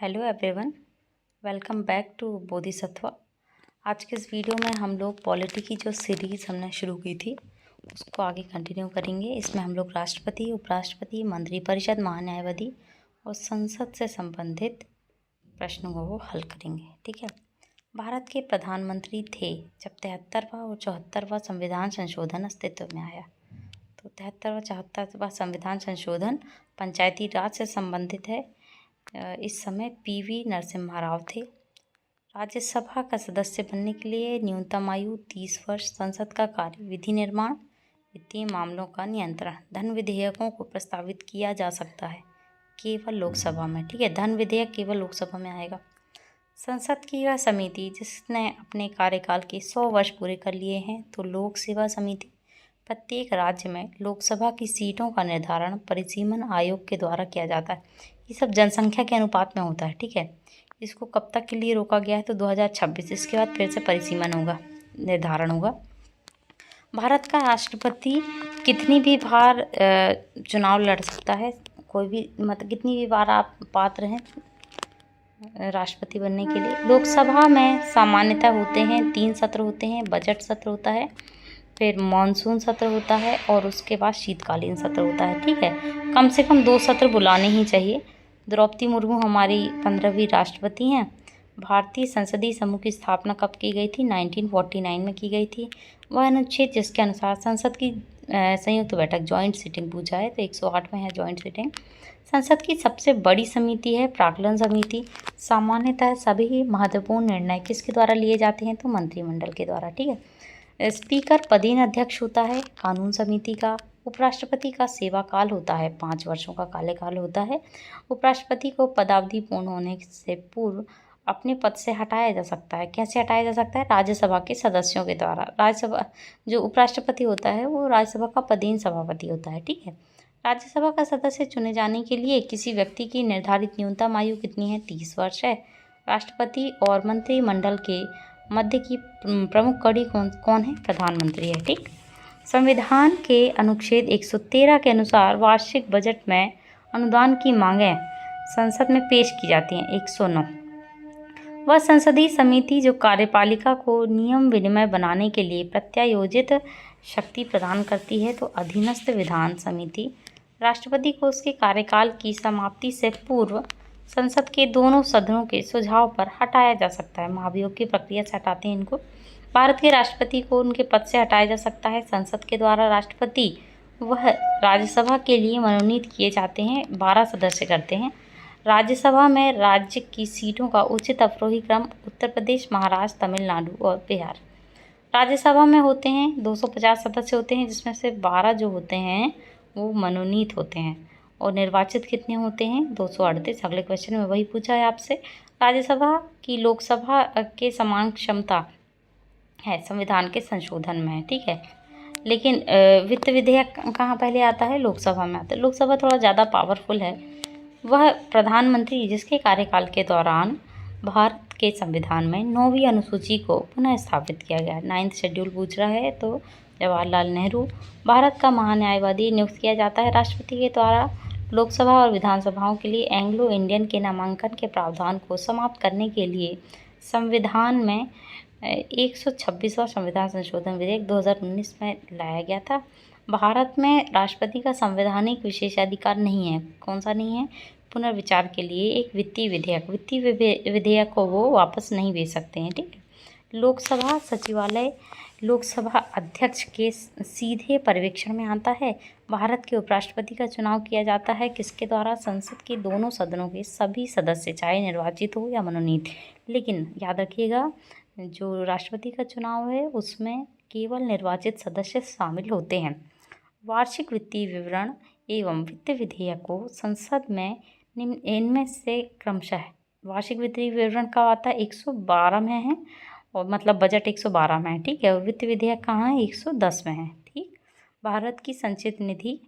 Hello everyone, welcome back to Bodhisattva. आज के इस वीडियो में हम लोग पॉलिटी की जो सीरीज़ हमने शुरू की थी उसको आगे कंटिन्यू करेंगे। इसमें हम लोग राष्ट्रपति, उपराष्ट्रपति, मंत्रिपरिषद, महान्यायवादी और संसद से संबंधित प्रश्नों को हल करेंगे। ठीक है। भारत के प्रधानमंत्री थे जब 73वां और 74वां संविधान संशोधन अस्तित्व में आया। तो 73वां 74वां संविधान संशोधन पंचायती राज से संबंधित है। इस समय पीवी नरसिम्हा राव थे। राज्यसभा का सदस्य बनने के लिए न्यूनतम आयु 30 वर्ष। संसद का कार्य विधि निर्माण, वित्तीय मामलों का नियंत्रण। धन विधेयकों को प्रस्तावित किया जा सकता है केवल लोकसभा में। ठीक है, धन विधेयक केवल लोकसभा में आएगा। संसद की वह समिति जिसने अपने कार्यकाल के 100 वर्ष पूरे कर लिए हैं तो लोक सेवा समिति। प्रत्येक राज्य में लोकसभा की सीटों का निर्धारण परिसीमन आयोग के द्वारा किया जाता है। ये सब जनसंख्या के अनुपात में होता है। ठीक है, इसको कब तक के लिए रोका गया है तो 2026। इसके बाद फिर से परिसीमन होगा, निर्धारण होगा। भारत का राष्ट्रपति कितनी भी बार चुनाव लड़ सकता है, कोई भी मतलब कितनी भी बार आप पात्र हैं राष्ट्रपति बनने के लिए। लोकसभा में सामान्यतः होते हैं 3 सत्र होते हैं। बजट सत्र होता है, फिर मानसून सत्र होता है और उसके बाद शीतकालीन सत्र होता है। ठीक है, कम से कम 2 सत्र बुलाने ही चाहिए। द्रौपदी मुर्मू हमारी 15वीं राष्ट्रपति हैं। भारतीय संसदीय समूह की स्थापना कब की गई थी? 1949 में की गई थी। वह अनुच्छेद जिसके अनुसार संसद की संयुक्त बैठक जॉइंट सिटिंग पूछा है तो 108 में है जॉइंट सिटिंग। संसद की सबसे बड़ी समिति है प्राक्कलन समिति। सामान्यतः सभी महत्वपूर्ण निर्णय किसके द्वारा लिए जाते हैं तो मंत्रिमंडल के द्वारा। ठीक है। स्पीकर पदेन अध्यक्ष होता है कानून समिति का। उपराष्ट्रपति का सेवा काल होता है 5 वर्षों का कार्यकाल होता है। उपराष्ट्रपति को पदावधि पूर्ण होने से पूर्व अपने पद से हटाया जा सकता है। कैसे हटाया जा सकता है? राज्यसभा के सदस्यों के द्वारा। राज्यसभा जो उपराष्ट्रपति होता है वो राज्यसभा का पदेन सभापति होता है। ठीक है। राज्यसभा का सदस्य चुने जाने के लिए किसी व्यक्ति की निर्धारित न्यूनतम आयु कितनी है? 30 वर्ष है। राष्ट्रपति और मंत्रिमंडल के मध्य की प्रमुख कड़ी कौन है? प्रधानमंत्री है। ठीक। संविधान के अनुच्छेद 113 के अनुसार वार्षिक बजट में अनुदान की मांगें संसद में पेश की जाती हैं। 109 वह संसदीय समिति जो कार्यपालिका को नियम विनिमय बनाने के लिए प्रत्यायोजित शक्ति प्रदान करती है तो अधीनस्थ विधान समिति। राष्ट्रपति को उसके कार्यकाल की समाप्ति से पूर्व संसद के दोनों सदनों के सुझाव पर हटाया जा सकता है। महाभियोग की प्रक्रिया से हटाते हैं इनको। भारत के राष्ट्रपति को उनके पद से हटाया जा सकता है संसद के द्वारा। राष्ट्रपति वह राज्यसभा के लिए मनोनीत किए जाते हैं। 12 सदस्य करते हैं। राज्यसभा में राज्य की सीटों का उचित अवरोही क्रम उत्तर प्रदेश, महाराष्ट्र, तमिलनाडु और बिहार। राज्यसभा में होते हैं 250 सदस्य होते हैं, जिसमें से 12 जो होते हैं वो मनोनीत होते हैं और निर्वाचित कितने होते हैं? 238। अगले क्वेश्चन में वही पूछा है आपसे। राज्यसभा की लोकसभा के समान क्षमता है संविधान के संशोधन में। ठीक है, लेकिन वित्त विधेयक कहाँ पहले आता है? लोकसभा में आता है। लोकसभा थोड़ा ज़्यादा पावरफुल है। वह प्रधानमंत्री जिसके कार्यकाल के दौरान भारत के संविधान में 9वीं अनुसूची को पुनः स्थापित किया गया। 9th शेड्यूल पूछ रहा है तो जवाहरलाल नेहरू। भारत का महान्यायवादी नियुक्त किया जाता है राष्ट्रपति के द्वारा। लोकसभा और विधानसभाओं के लिए एंग्लो इंडियन के नामांकन के प्रावधान को समाप्त करने के लिए संविधान में 126वां संविधान संशोधन विधेयक 2019 में लाया गया था। भारत में राष्ट्रपति का संवैधानिक विशेषाधिकार नहीं है। कौन सा नहीं है? पुनर्विचार के लिए एक वित्तीय विधेयक को वो वापस नहीं भेज सकते हैं। ठीक है। लोकसभा सचिवालय लोकसभा अध्यक्ष के सीधे पर्यवेक्षण में आता है। भारत के उपराष्ट्रपति का चुनाव किया जाता है किसके द्वारा? संसद के दोनों सदनों के सभी सदस्य, चाहे निर्वाचित हो या मनोनीत। लेकिन याद रखिएगा, जो राष्ट्रपति का चुनाव है उसमें केवल निर्वाचित सदस्य शामिल होते हैं। वार्षिक वित्तीय विवरण एवं वित्त विधेयक को संसद में इनमें से क्रमशः वार्षिक वित्तीय विवरण का आता है 112 में है, और मतलब बजट 112 में है। ठीक है, और वित्त विधेयक कहाँ है? 110 में है। ठीक। भारत की संचित निधि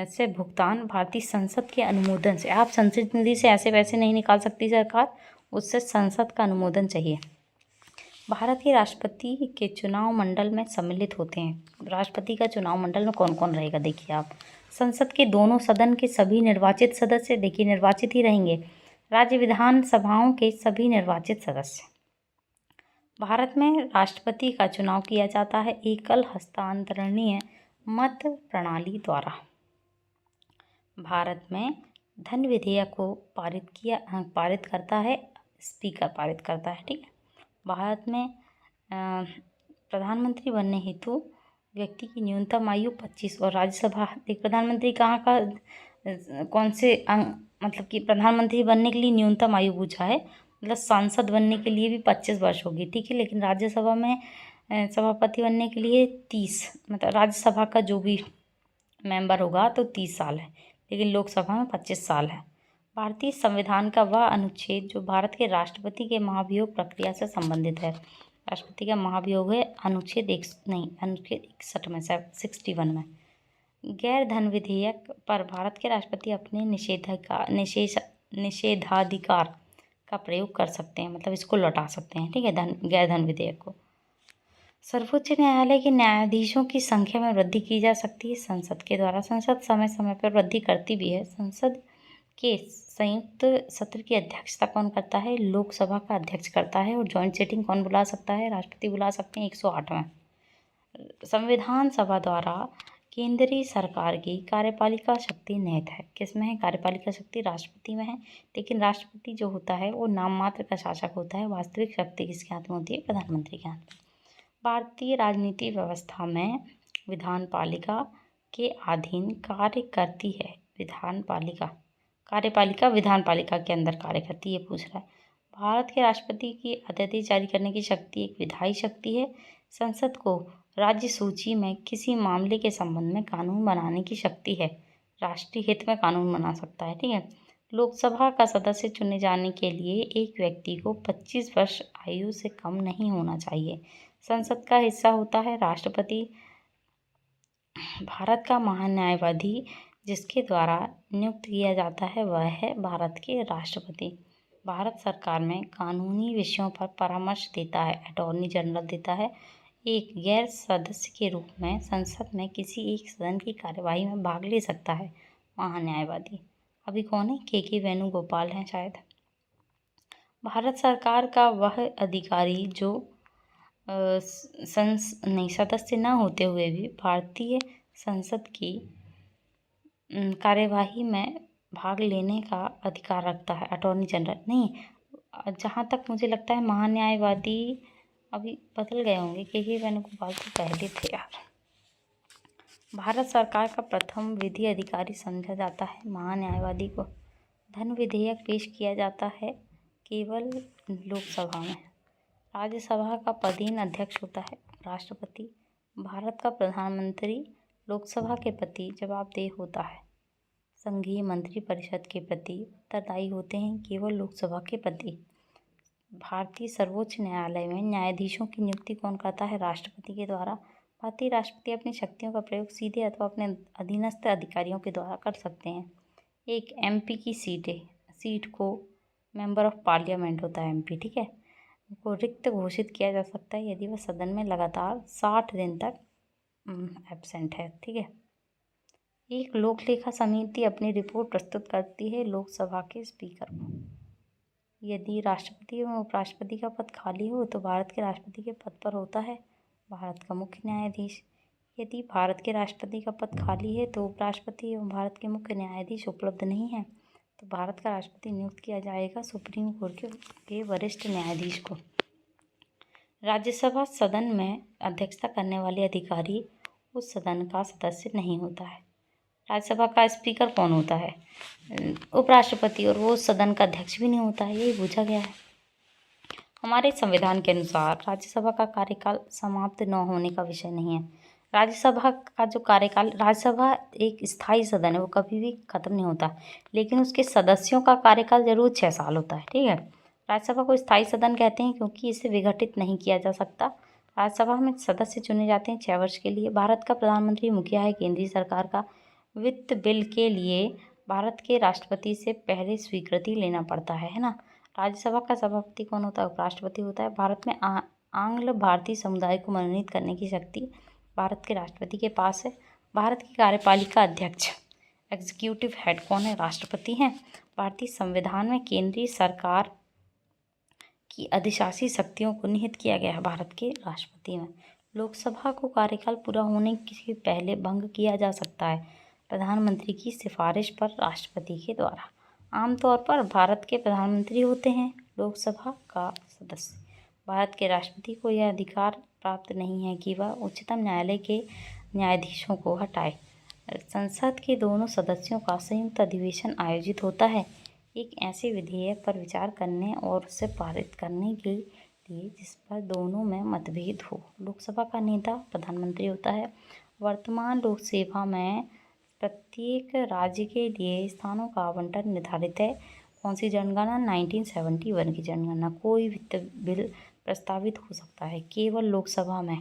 से भुगतान भारतीय संसद के अनुमोदन से। आप संचित निधि से ऐसे पैसे नहीं निकाल सकती सरकार, उससे संसद का अनुमोदन चाहिए। भारत के राष्ट्रपति के चुनाव मंडल में सम्मिलित होते हैं। राष्ट्रपति का चुनाव मंडल में कौन कौन रहेगा देखिए आप। संसद के दोनों सदन के सभी निर्वाचित सदस्य, देखिए निर्वाचित ही रहेंगे। राज्य विधानसभाओं के सभी निर्वाचित सदस्य। भारत में राष्ट्रपति का चुनाव किया जाता है एकल हस्तांतरणीय मत प्रणाली द्वारा। भारत में धन विधेयक को पारित करता है स्पीकर पारित करता है, ठीक है। भारत में प्रधानमंत्री बनने हेतु व्यक्ति की न्यूनतम आयु 25 और राज्यसभा प्रधानमंत्री कहाँ का कौन से मतलब कि प्रधानमंत्री बनने के लिए न्यूनतम आयु पूछा है, मतलब सांसद बनने के लिए भी 25 वर्ष होगी, ठीक है। लेकिन राज्यसभा में सभापति बनने के लिए 30, मतलब राज्यसभा का जो भी मेंबर होगा तो 30 साल है, लेकिन लोकसभा में 25 साल है। भारतीय संविधान का वह अनुच्छेद जो भारत के राष्ट्रपति के महाभियोग प्रक्रिया से संबंधित है। राष्ट्रपति का महाभियोग है अनुच्छेद 61 में 61 में। गैर धन विधेयक पर भारत के राष्ट्रपति अपने निषेधाधिकार का प्रयोग कर सकते हैं, मतलब इसको लौटा सकते हैं, ठीक है, गैर धन विधेयक को। सर्वोच्च न्यायालय के न्यायाधीशों की संख्या में वृद्धि की जा सकती है संसद के द्वारा। संसद समय समय पर वृद्धि करती भी है। संसद के संयुक्त सत्र की अध्यक्षता कौन करता है? लोकसभा का अध्यक्ष करता है। और जॉइंट सिटिंग कौन बुला सकता है? राष्ट्रपति बुला सकते हैं 108 में। संविधान सभा द्वारा केंद्रीय सरकार की कार्यपालिका शक्ति निहित है। किसमें है कार्यपालिका शक्ति? राष्ट्रपति में है। लेकिन राष्ट्रपति जो होता है वो नाम मात्र का शासक होता है। वास्तविक शक्ति किसके हाथ में होती है? प्रधानमंत्री के हाथ में। भारतीय राजनीति व्यवस्था में विधानपालिका के अधीन कार्य करती है। कार्यपालिका विधानपालिका के अंदर कार्य करती है, ये पूछ रहा है। भारत के राष्ट्रपति की अध्यादेश जारी करने की शक्ति एक विधायी शक्ति है। संसद को राज्य सूची में किसी मामले के संबंध में कानून बनाने की शक्ति है। राष्ट्रीय हित में कानून बना सकता है, ठीक है। लोकसभा का सदस्य चुने जाने के लिए एक व्यक्ति को 25 वर्ष आयु से कम नहीं होना चाहिए। संसद का हिस्सा होता है राष्ट्रपति। भारत का महान्यायवादी जिसके द्वारा नियुक्त किया जाता है वह है भारत के राष्ट्रपति। भारत सरकार में कानूनी विषयों पर परामर्श देता है, अटॉर्नी जनरल देता है। एक गैर सदस्य के रूप में संसद में किसी एक सदन की कार्यवाही में भाग ले सकता है महान्यायवादी। अभी कौन है? के वेणुगोपाल हैं शायद। भारत सरकार का वह अधिकारी जो सदस्य न होते हुए भी भारतीय संसद की कार्यवाही में भाग लेने का अधिकार रखता है। अटॉर्नी जनरल नहीं, जहाँ तक मुझे लगता है महान्यायवादी अभी बदल गए होंगे, के वेणुगोपाल तो पहले थे यार। भारत सरकार का प्रथम विधि अधिकारी समझा जाता है महान्यायवादी को। धन विधेयक पेश किया जाता है केवल लोकसभा में। राज्यसभा का पदेन अध्यक्ष होता है राष्ट्रपति। भारत का प्रधानमंत्री लोकसभा के प्रति जवाबदेह होता है। संघीय मंत्री परिषद के प्रति उत्तरदायी होते हैं, केवल लोकसभा के प्रति। भारतीय सर्वोच्च न्यायालय में न्यायाधीशों की नियुक्ति कौन करता है? राष्ट्रपति के द्वारा। भारतीय राष्ट्रपति अपनी शक्तियों का प्रयोग सीधे अथवा अपने अधीनस्थ अधिकारियों के द्वारा कर सकते हैं। एक एमपी की सीट को मेंबर ऑफ पार्लियामेंट होता है एमपी, ठीक है, को रिक्त घोषित किया जा सकता है यदि वह सदन में लगातार 60 दिन तक एब्सेंट है, ठीक है। एक लोक लेखा समिति अपनी रिपोर्ट प्रस्तुत करती है लोकसभा के स्पीकर को। यदि राष्ट्रपति एवं उपराष्ट्रपति का पद खाली हो तो भारत के राष्ट्रपति के पद पर होता है भारत का मुख्य न्यायाधीश। यदि भारत के राष्ट्रपति का पद खाली है तो उपराष्ट्रपति एवं भारत के मुख्य न्यायाधीश उपलब्ध नहीं है तो भारत का राष्ट्रपति नियुक्त किया जाएगा सुप्रीम कोर्ट के वरिष्ठ न्यायाधीश को। राज्यसभा सदन में अध्यक्षता करने वाले अधिकारी उस सदन का सदस्य नहीं होता है। राज्यसभा का स्पीकर कौन होता है? उपराष्ट्रपति, और वो सदन का अध्यक्ष भी नहीं होता है, यही पूछा गया है। हमारे संविधान के अनुसार राज्यसभा का कार्यकाल समाप्त न होने का विषय नहीं है। राज्यसभा का जो कार्यकाल, राज्यसभा एक स्थायी सदन है, वो कभी भी खत्म नहीं होता, लेकिन उसके सदस्यों का कार्यकाल जरूर 6 साल होता है, ठीक है। राज्यसभा को स्थायी सदन कहते हैं क्योंकि इसे विघटित नहीं किया जा सकता। राज्यसभा में सदस्य चुने जाते हैं 6 वर्ष के लिए। भारत का प्रधानमंत्री मुखिया है केंद्रीय सरकार का। वित्त बिल के लिए भारत के राष्ट्रपति से पहले स्वीकृति लेना पड़ता है ना। राज्यसभा का सभापति कौन होता है? उपराष्ट्रपति होता है। भारत में आंग्ल भारतीय समुदाय को मनोनीत करने की शक्ति भारत के राष्ट्रपति के पास है। भारत की कार्यपालिका अध्यक्ष एग्जीक्यूटिव हेड कौन है? राष्ट्रपति हैं। भारतीय संविधान में केंद्रीय सरकार की अधिशासी शक्तियों को निहित किया गया है भारत के राष्ट्रपति में। लोकसभा को कार्यकाल पूरा होने के पहले भंग किया जा सकता है प्रधानमंत्री की सिफारिश पर राष्ट्रपति के द्वारा। आमतौर पर भारत के प्रधानमंत्री होते हैं लोकसभा का सदस्य। भारत के राष्ट्रपति को यह अधिकार प्राप्त नहीं है कि वह उच्चतम न्यायालय के न्यायाधीशों को हटाए। संसद के दोनों सदस्यों का संयुक्त अधिवेशन आयोजित होता है एक ऐसे विधेयक पर विचार करने और उसे पारित करने के लिए जिस पर दोनों में मतभेद हो। लोकसभा का नेता प्रधानमंत्री होता है। वर्तमान लोकसभा में प्रत्येक राज्य के लिए स्थानों का आवंटन निर्धारित है। कौन सी जनगणना? 1971 की जनगणना। कोई वित्त बिल प्रस्तावित हो सकता है केवल लोकसभा में।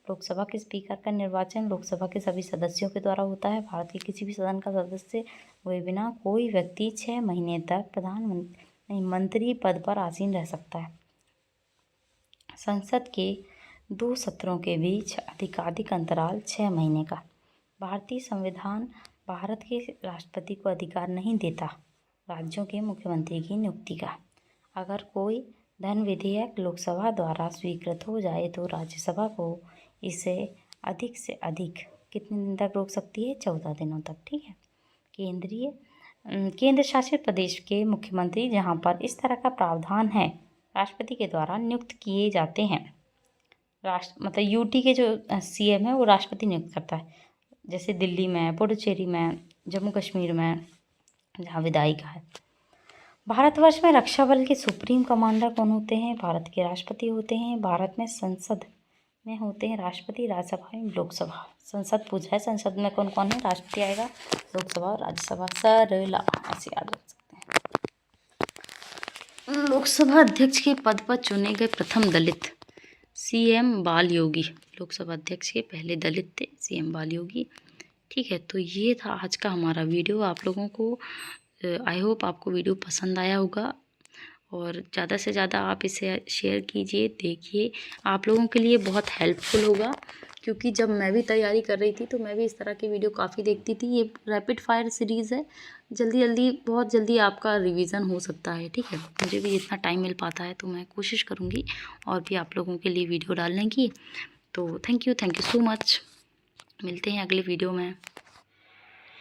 लोकसभा के स्पीकर का निर्वाचन लोकसभा के सभी सदस्यों के द्वारा होता है। भारत के किसी भी सदन का सदस्य हुए बिना कोई व्यक्ति 6 महीने तक प्रधानमंत्री मंत्री पद पर आसीन रह सकता है। संसद के 2 सत्रों के बीच अधिकाधिक अंतराल 6 महीने का। भारतीय संविधान भारत के राष्ट्रपति को अधिकार नहीं देता राज्यों के मुख्यमंत्री की नियुक्ति का। अगर कोई धन विधेयक लोकसभा द्वारा स्वीकृत हो जाए तो राज्यसभा को इसे अधिक से अधिक कितने दिन तक रोक सकती है? 14 दिनों तक। ठीक है। केंद्र शासित प्रदेश के मुख्यमंत्री जहां पर इस तरह का प्रावधान है राष्ट्रपति के द्वारा नियुक्त किए जाते हैं। मतलब यूटी के जो सीएम है वो राष्ट्रपति नियुक्त करता है। जैसे दिल्ली में, पुडुचेरी में, जम्मू कश्मीर में जहाँ विधायिका है। भारतवर्ष में रक्षा बल के सुप्रीम कमांडर कौन होते हैं? भारत के राष्ट्रपति होते हैं। भारत में संसद में होते हैं राष्ट्रपति, राज्यसभा एवं लोकसभा। संसद पूछा है, संसद में कौन कौन है? राष्ट्रपति आएगा, लोकसभा और राज्यसभा। सरला ऐसे याद रख सकते हैं। लोकसभा अध्यक्ष के पद पर चुने गए प्रथम दलित सीएम बाल योगी। लोकसभा अध्यक्ष के पहले दलित थे सीएम बाल योगी। ठीक है, तो ये था आज का हमारा वीडियो। आप लोगों को आई होप आपको वीडियो पसंद आया होगा और ज़्यादा से ज़्यादा आप इसे शेयर कीजिए। देखिए, आप लोगों के लिए बहुत हेल्पफुल होगा क्योंकि जब मैं भी तैयारी कर रही थी तो मैं भी इस तरह की वीडियो काफ़ी देखती थी। ये रैपिड फायर सीरीज़ है, बहुत जल्दी आपका रिवीजन हो सकता है। ठीक है, मुझे भी जितना टाइम मिल पाता है तो मैं कोशिश करूँगी और भी आप लोगों के लिए वीडियो डालने की। तो थैंक यू सो मच। मिलते हैं अगले वीडियो में।